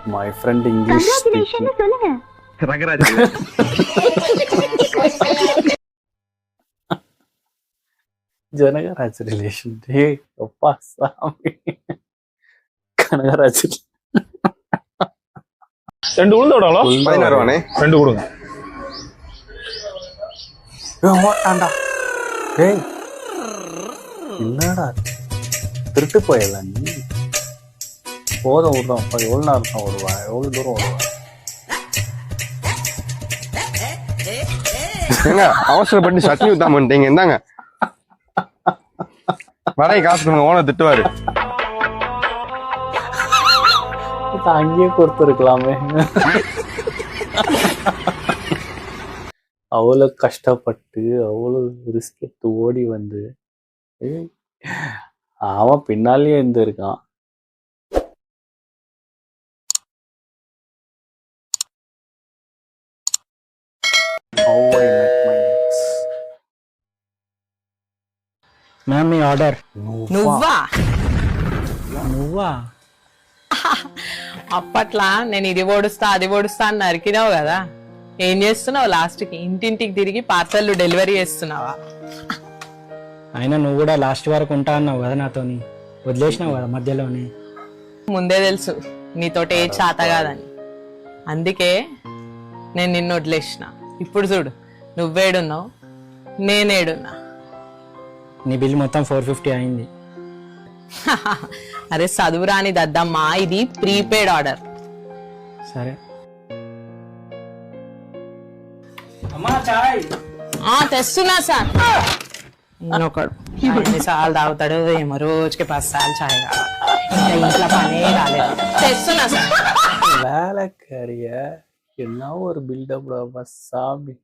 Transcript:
My friend English speaking. சொல்லுங்க. Rangaraj Janagaraj relation. டேய் அப்பா சாமி. கனகராஜ். 2 உளுந்து விடாங்களோ? 16 ரூபானே. 2 கொடுங்க. ஓட்டாண்டா. டேய் என்னடா திருட்டு போயல நீ? போதும் விடுறோம். அப்ப எவ்வளவு நேரம் தான் வருவா? எவ்வளவு தூரம் வருவா? ஏங்க அவசரப்பட்டு சட்னி ஊத்தாம பண்ணிட்டீங்க. இந்தாங்க வடை காசு கொடுங்க, ஓனர் திட்டுவாரு. அங்கேயே கொடுத்துருக்கலாமே. அவ்வளவு கஷ்டப்பட்டு அவ்வளவு ரிஸ்க் எடுத்து ஓடி வந்து அவன் பின்னாலேயே இருந்திருக்கான். మ్యామ్ మీ ఆర్డర్. నువ్వా నువ్వా? అప్పట్లా నేను ఇది ఓడుస్తా అది ఓడుస్తా అని నరికినావు కదా, ఏం చేస్తున్నావు? లాస్ట్ కి ఇంటింటికి తిరిగి పార్సల్ డెలివరీ చేస్తున్నావా? అయినా నువ్వు కూడా లాస్ట్ వరకు ఉంటా అన్నావు కదా నాతోని, వదిలేసినావు కదా మధ్యలోనే. ముందే తెలుసు నీతోటి ఏ చాత కాదని, అందుకే నేను నిన్ను వదిలేసిన. ఇప్పుడు చూడు, నువ్వేడున్నావు, నేనేడున్నా. నీ బిల్ మొత్తం 450 అయింది. అరే చదువురాని దద్దమ్మా, ఇది ప్రీపెయిడ్ ఆర్డర్. సరే అమ్మా చాయ్. తెస్తున్నా సార్. ఇంకొకడు ఎన్నిసార్లు తాగుతాడు ఏమో, రోజుకి 10 సార్లు చాయ్ కావాలి. ఇంకా ఇంట్లో పనే కాలేదు. తెస్తున్నా సార్. வேலைக்காரிய என்ன ஒரு பில்டப் சாமி.